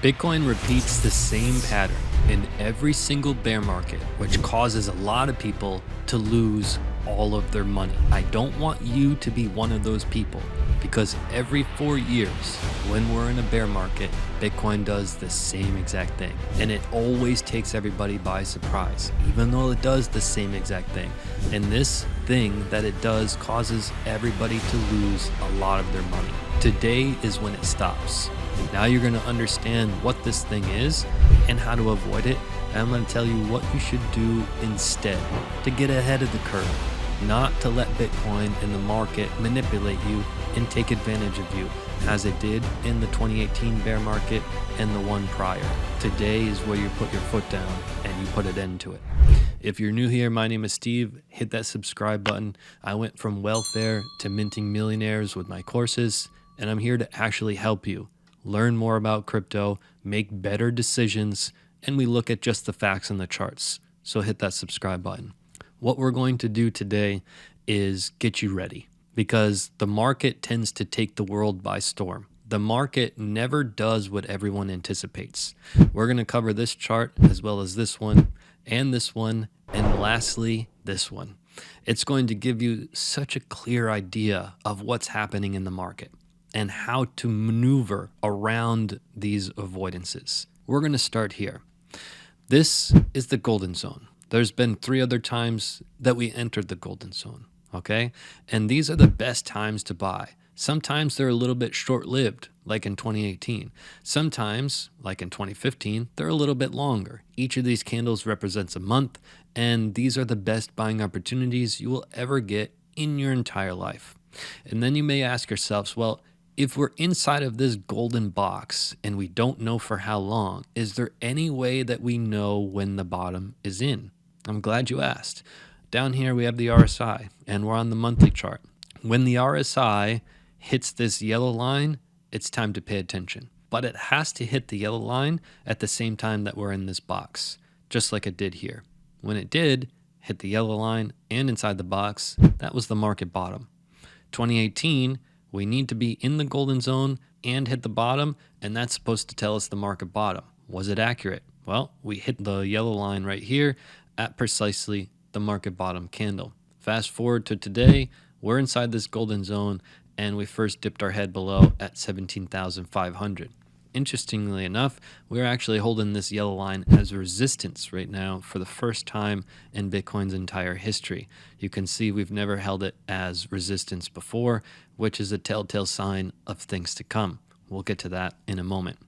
Bitcoin repeats the same pattern in every single bear market, which causes a lot of people to lose all of their money. I don't want you to be one of those people, because every 4 years when we're in a bear market, Bitcoin does the same exact thing. And it always takes everybody by surprise, even though it does the same exact thing. And this thing that it does causes everybody to lose a lot of their money. Today is when it stops. Now you're going to understand what this thing is and how to avoid it. And I'm going to tell you what you should do instead to get ahead of the curve, not to let Bitcoin and the market manipulate you and take advantage of you as it did in the 2018 bear market and the one prior. Today is where you put your foot down and you put an end to it. If you're new here, my name is Steve. Hit that subscribe button. I went from welfare to minting millionaires with my courses, and I'm here to actually help you learn more about crypto, make better decisions, and we look at just the facts and the charts. So hit that subscribe button. What we're going to do today is get you ready, because the market tends to take the world by storm. The market never does what everyone anticipates. We're going to cover this chart as well as this one, and lastly, this one. It's going to give you such a clear idea of what's happening in the market and how to maneuver around these avoidances. We're going to start here. This is the golden zone. There's been 3 other times that we entered the golden zone, okay? And these are the best times to buy. Sometimes they're a little bit short-lived, like in 2018. Sometimes, like in 2015, they're a little bit longer. Each of these candles represents a month, and these are the best buying opportunities you will ever get in your entire life. And then you may ask yourselves, well, if we're inside of this golden box and we don't know for how long, is there any way that we know when the bottom is in? I'm glad you asked. Down here we have the RSI, and we're on the monthly chart. When the RSI hits this yellow line, it's time to pay attention. But it has to hit the yellow line at the same time that we're in this box, just like it did here. When it did hit the yellow line and inside the box, that was the market bottom. 2018, we need to be in the golden zone and hit the bottom, and that's supposed to tell us the market bottom. Was it accurate? Well, we hit the yellow line right here at precisely the market bottom candle. Fast forward to today, we're inside this golden zone, and we first dipped our head below at 17,500. Interestingly enough, we're actually holding this yellow line as resistance right now for the first time in Bitcoin's entire history. You can see we've never held it as resistance before, which is a telltale sign of things to come. We'll get to that in a moment.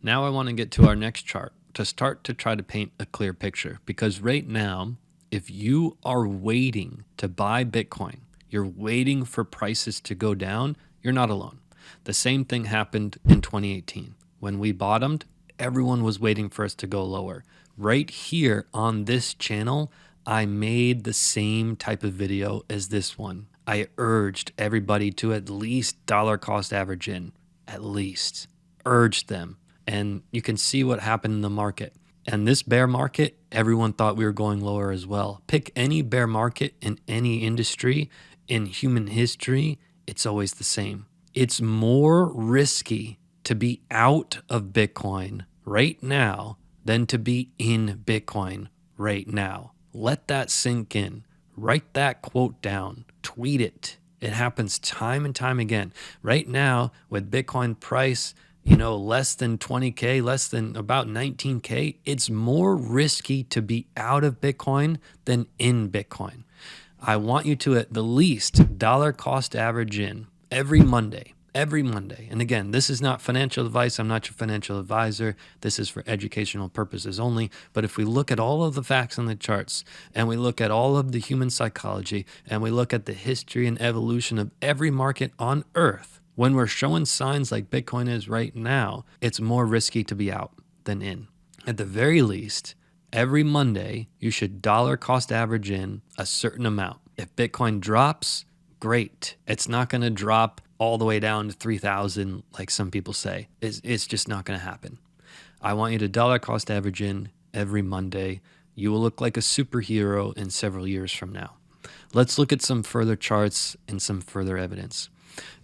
Now I want to get to our next chart to start to try to paint a clear picture, because right now, if you are waiting to buy Bitcoin, you're waiting for prices to go down, you're not alone. The same thing happened in 2018. When we bottomed, everyone was waiting for us to go lower. Right here on this channel, I made the same type of video as this one. I urged everybody to at least dollar cost average in, at least. Urged them. And you can see what happened in the market. And this bear market, everyone thought we were going lower as well. Pick any bear market in any industry, in human history, it's always the same. It's more risky to be out of Bitcoin right now than to be in Bitcoin right now. Let that sink in. Write that quote down. Tweet it. It happens time and time again. Right now, with Bitcoin price, less than 20K, less than about 19K, it's more risky to be out of Bitcoin than in Bitcoin. I want you to at the least dollar cost average in every Monday. And again, this is not financial advice. I'm not your financial advisor. This is for educational purposes only. But if we look at all of the facts on the charts, and we look at all of the human psychology, and we look at the history and evolution of every market on earth, when we're showing signs like Bitcoin is right now, it's more risky to be out than in. At the very least, every Monday, you should dollar cost average in a certain amount. If Bitcoin drops, great. It's not going to drop all the way down to 3,000 like some people say. It's just not going to happen. I want you to dollar cost average in every Monday. You will look like a superhero in several years from now. Let's look at some further charts and some further evidence.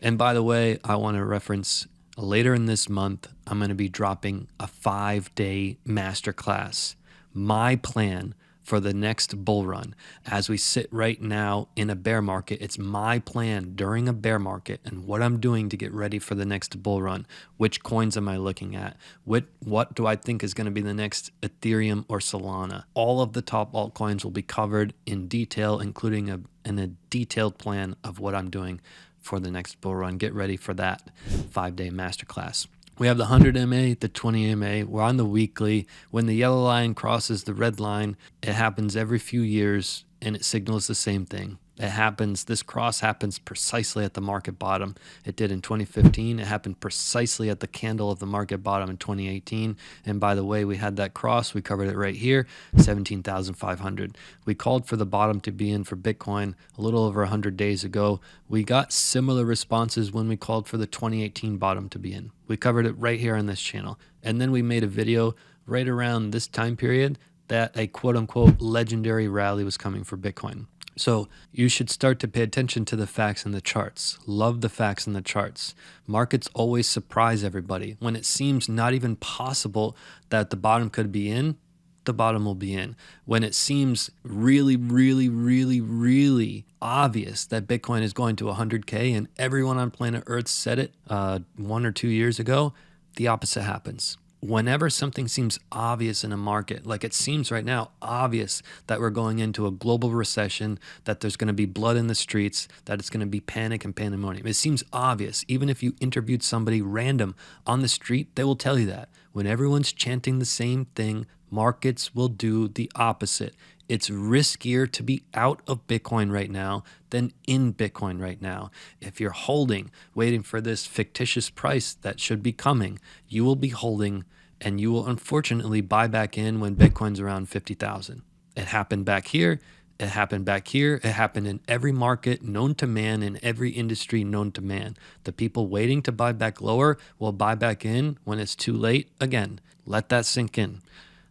And by the way, I want to reference Later in this month, I'm going to be dropping a 5-day masterclass. My plan for the next bull run. As we sit right now in a bear market, it's my plan during a bear market and what I'm doing to get ready for the next bull run. Which coins am I looking at? What do I think is going to be the next Ethereum or Solana? All of the top altcoins will be covered in detail, including a detailed plan of what I'm doing for the next bull run. Get ready for that 5-day masterclass. We have the 100 MA, the 20 MA. We're on the weekly. When the yellow line crosses the red line, it happens every few years and it signals the same thing. This cross happens precisely at the market bottom. It did in 2015. It happened precisely at the candle of the market bottom in 2018. And by the way, we had that cross. We covered it right here, 17,500. We called for the bottom to be in for Bitcoin a little over 100 days ago. We got similar responses when we called for the 2018 bottom to be in. We covered it right here on this channel. And then we made a video right around this time period that a quote unquote legendary rally was coming for Bitcoin. So you should start to pay attention to the facts and the charts. Love the facts and the charts. Markets always surprise everybody. When it seems not even possible that the bottom could be in, the bottom will be in. When it seems really, really, really, really obvious that Bitcoin is going to 100K and everyone on planet Earth said it 1 or 2 years ago, the opposite happens. Whenever something seems obvious in a market, like it seems right now obvious that we're going into a global recession, that there's going to be blood in the streets, that it's going to be panic and pandemonium. It seems obvious. Even if you interviewed somebody random on the street, they will tell you that. When everyone's chanting the same thing, markets will do the opposite. It's riskier to be out of Bitcoin right now than in Bitcoin right now. If you're holding, waiting for this fictitious price that should be coming, you will be holding and you will unfortunately buy back in when Bitcoin's around 50,000. It happened back here. It happened back here. It happened in every market known to man, in every industry known to man. The people waiting to buy back lower will buy back in when it's too late. Again, let that sink in.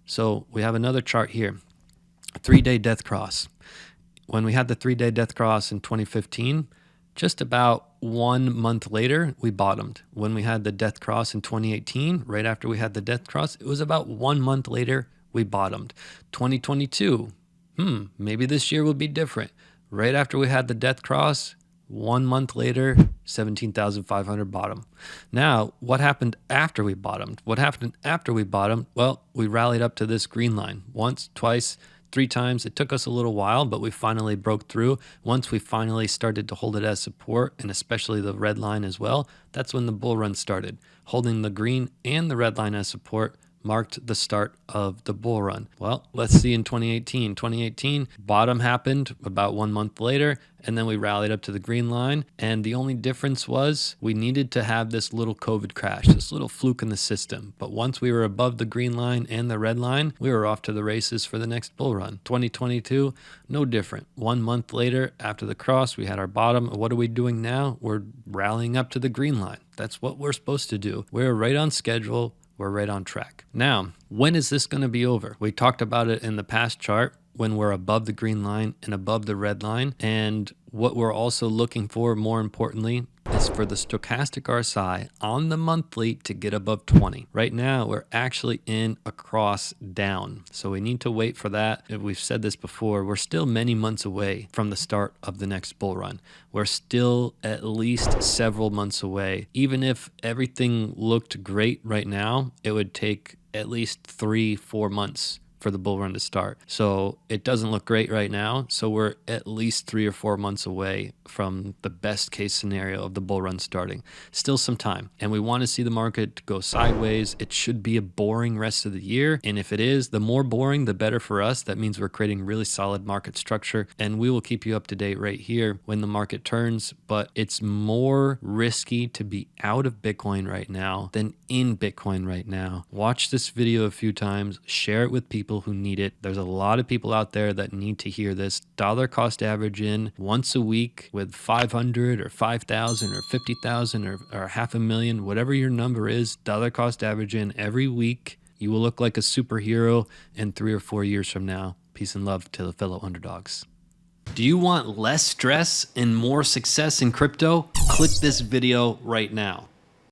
So we have another chart here. 3-day death cross. When we had the 3-day death cross in 2015, just about 1 month later, we bottomed. When we had the death cross in 2018, right after we had the death cross, it was about 1 month later, we bottomed. 2022, maybe this year will be different. Right after we had the death cross, 1 month later, 17,500 bottom. Now, what happened after we bottomed? Well, we rallied up to this green line once, twice, 3 times. It took us a little while, but we finally broke through. Once we finally started to hold it as support, and especially the red line as well, that's when the bull run started. Holding the green and the red line as support marked the start of the bull run. Well, let's see in 2018. 2018, bottom happened about 1 month later, and then we rallied up to the green line. And the only difference was we needed to have this little COVID crash, this little fluke in the system. But once we were above the green line and the red line, we were off to the races for the next bull run. 2022, no different. 1 month later, after the cross, we had our bottom. What are we doing now? We're rallying up to the green line. That's what we're supposed to do. We're right on schedule. We're right on track. Now, when is this going to be over? We talked about it in the past chart when we're above the green line and above the red line. And what we're also looking for, more importantly, is for the stochastic RSI on the monthly to get above 20. Right now, we're actually in a cross down. So we need to wait for that. We've said this before, we're still many months away from the start of the next bull run. We're still at least several months away. Even if everything looked great right now, it would take at least 3-4 months for the bull run to start. So it doesn't look great right now. So we're at least 3 or 4 months away from the best case scenario of the bull run starting. Still some time. And we want to see the market go sideways. It should be a boring rest of the year. And if it is, the more boring, the better for us. That means we're creating really solid market structure. And we will keep you up to date right here when the market turns. But it's more risky to be out of Bitcoin right now than in Bitcoin right now. Watch this video a few times. Share it with people who need it. There's a lot of people out there that need to hear this. Dollar cost average in once a week with 500 or 5,000 or 50,000 or $500,000, whatever your number is, dollar cost average in every week. You will look like a superhero in 3 or 4 years from now. Peace and love to the fellow underdogs. Do you want less stress and more success in crypto? Click this video right now.